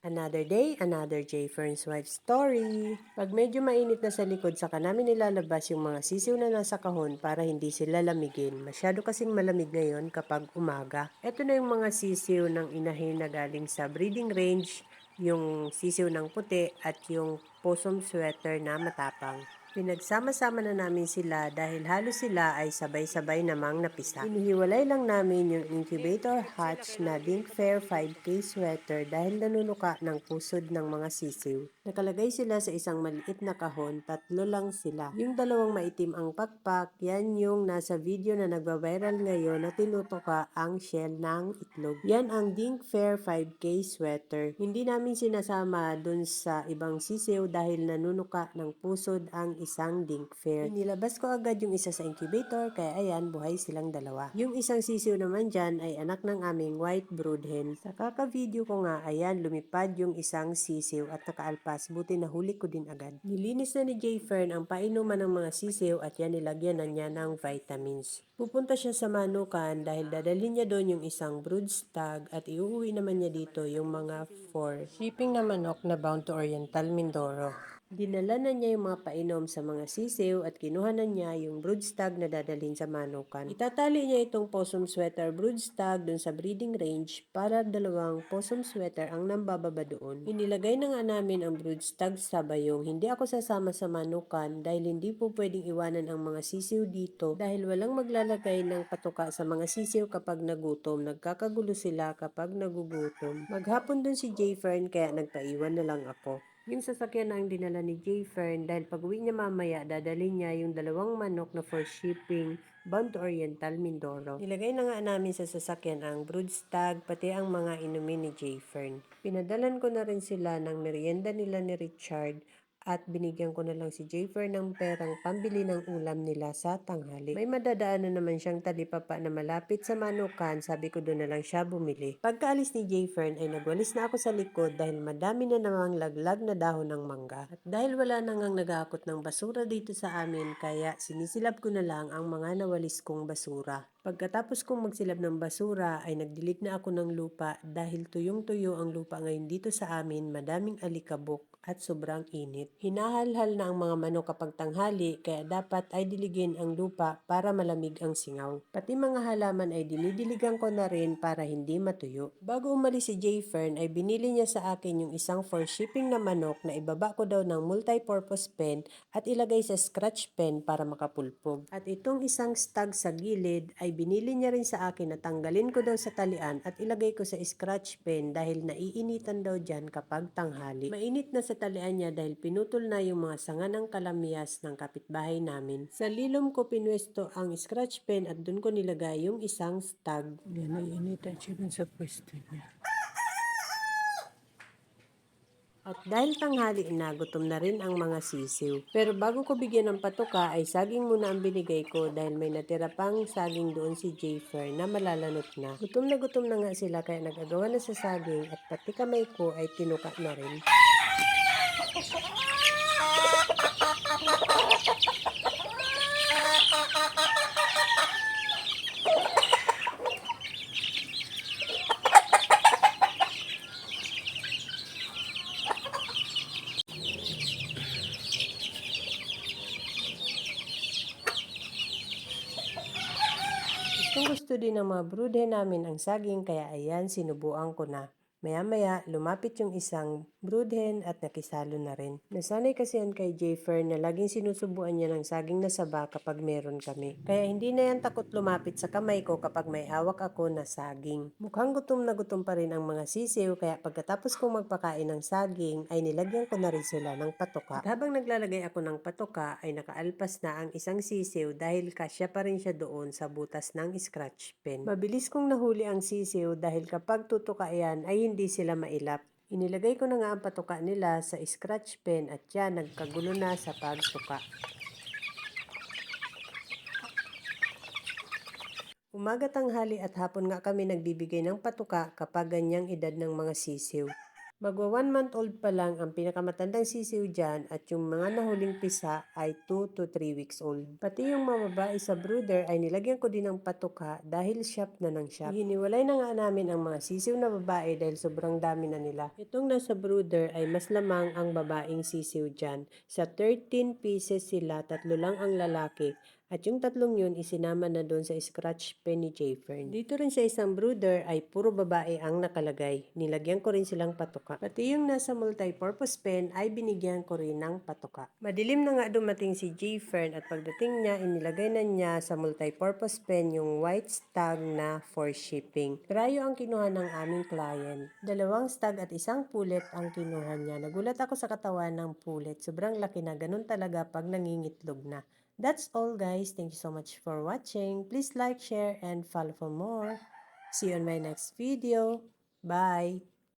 Another day, another J. Fern's wife story. Pag medyo mainit na sa likod, saka namin nilalabas yung mga sisiw na nasa kahon para hindi sila lamigin. Masyado kasing malamig ngayon kapag umaga. Ito na yung mga sisiw ng inahin na galing sa breeding range, yung sisiw ng puti at yung possum sweater na matapang. Pinagsama-sama na namin sila dahil halos sila ay sabay-sabay namang napisa. Inihiwalay lang namin yung incubator hatch na Dink Fair 5K sweater dahil nanunuka ng pusod ng mga sisiw. Nakalagay sila sa isang maliit na kahon, 3 lang sila. Yung dalawang maitim ang pakpak, yan yung nasa video na nagba-viral ngayon na tinutuka ang shell ng itlog. Yan ang Dink Fair 5K sweater. Hindi namin sinasama dun sa ibang sisiw dahil nanunuka ng pusod ang isang Dink Fair. Inilabas ko agad yung isa sa incubator kaya ayan, buhay silang dalawa. Yung isang sisiw naman dyan ay anak ng aming white brood hen. Sa kaka-video ko nga, ayan, lumipad yung isang sisiw at nakaalpas, buti nahuli ko din agad. Nilinis na ni J. Fern ang painuman ng mga sisiw at yan nilagyan na niya ng vitamins. Pupunta siya sa manukan dahil dadalhin niya doon yung isang brood stag at iuwi naman niya dito yung mga 4 shipping na manok na bound to Oriental Mindoro. Dinala na niya yung mga painom sa mga sisiw at kinuha na niya yung brood stag na dadalhin sa manukan. Itatali niya itong possum sweater brood stag dun sa breeding range para dalawang possum sweater ang nambababa doon. Inilagay na nga namin ang brood stag sa bayong. Hindi ako sasama sa manukan dahil hindi po pwedeng iwanan ang mga sisiw dito dahil walang maglalagay ng patuka sa mga sisiw kapag nagutom. Nagkakagulo sila kapag nagugutom. Maghapon dun si J. Fern kaya nagpaiwan na lang ako. Yung sasakyan na ang dinala ni J. Fern dahil pag uwi niya mamaya, dadalhin niya yung dalawang manok na for shipping bound to Oriental Mindoro. Nilagay na nga namin sa sasakyan ang brood stag pati ang mga inumin ni J. Fern. Pinadalan ko na rin sila ng merienda nila ni Richard at binigyan ko na lang si Jayfer ng perang pambili ng ulam nila sa tanghali. May madadaanan naman siyang talipapa na malapit sa manukan, sabi ko doon na lang siya bumili. Pagkaalis ni Jayfer ay nagwalis na ako sa likod dahil madami na namang laglag na dahon ng mangga. At dahil wala na ngang nag-aakot ng basura dito sa amin, kaya sinisilab ko na lang ang mga nawalis kong basura. Pagkatapos kong magsilab ng basura ay nagdilig na ako ng lupa dahil tuyong-tuyo ang lupa ngayon dito sa amin, madaming alikabok at sobrang init. Hinahalhal na ang mga manok kapag tanghali kaya dapat ay diligin ang lupa para malamig ang singaw. Pati mga halaman ay dinidiligan ko na rin para hindi matuyo. Bago umalis si J. Fern ay binili niya sa akin yung isang for shipping na manok na ibaba ko daw ng multi-purpose pen at ilagay sa scratch pen para makapulpog. At itong isang stag sa gilid ay binili niya rin sa akin na tanggalin ko daw sa talian at ilagay ko sa scratch pen dahil naiinitan daw dyan kapag tanghali. Mainit na sa talian niya dahil pinutol na yung mga sanga ng kalamyas ng kapitbahay namin. Sa lilom ko pinwesto ang scratch pen at dun ko nilagay yung isang stag. Yan, naiinitan siya dun sa pwesto niya. At dahil tanghali na, gutom na rin ang mga sisiw. Pero bago ko bigyan ng patuka ay saging muna ang binigay ko dahil may natira pang saging doon si Jayfer na malalanot na. Gutom na nga sila kaya nagagawa na sa saging at pati kamay ko ay tinuka na rin. Gusto din ng mga broodhen namin ang saging kaya ayan, sinubuan ko na. Maya-maya, lumapit yung isang broodhen at nakisalo na rin. Nasanay kasi yan kay Jayfer na laging sinusubuan niya ng saging na saba kapag meron kami. Kaya hindi na yan takot lumapit sa kamay ko kapag may hawak ako na saging. Mukhang gutom na gutom pa rin ang mga sisiw kaya pagkatapos kong magpakain ng saging ay nilagyan ko na rin sila ng patoka. At habang naglalagay ako ng patoka ay nakaalpas na ang isang sisiw dahil kasya pa rin siya doon sa butas ng scratch pen. Mabilis kong nahuli ang sisiw dahil kapag tutuka yan ay hindi sila mailap. Inilagay ko na nga ang patuka nila sa scratch pen at yan nagkagulo na sa pagtuka. Umaga, tanghali at hapon nga kami nagbibigay ng patuka kapag ganyang edad ng mga sisiw. Magwa 1 month old pa lang ang pinakamatandang sisiw dyan at yung mga nahuling pisa ay 2 to 3 weeks old. Pati yung mga babae sa brooder ay nilagyan ko din ng patuka dahil shop na ng shop. Hiniwalay na nga namin ang mga sisiw na babae dahil sobrang dami na nila. Itong nasa brooder ay mas lamang ang babaeng sisiw dyan. Sa 13 pieces sila, 3 lang ang lalaki. At yung 3 yun isinama na doon sa scratch pen ni Jayfern. Dito rin sa isang brooder ay puro babae ang nakalagay. Nilagyan ko rin silang patuka. Pati yung nasa multi-purpose pen ay binigyan ko rin ng patuka. Madilim na nga dumating si Jayfern at pagdating niya inilagay na niya sa multi-purpose pen yung white stag na for shipping. Prayo ang kinuha ng aming client. 2 stag at 1 pulet ang kinuha niya. Nagulat ako sa katawan ng pulet. Sobrang laki na, ganun talaga pag nangingitlog na. That's all guys. Thank you so much for watching. Please like, share, and follow for more. See you on my next video. Bye!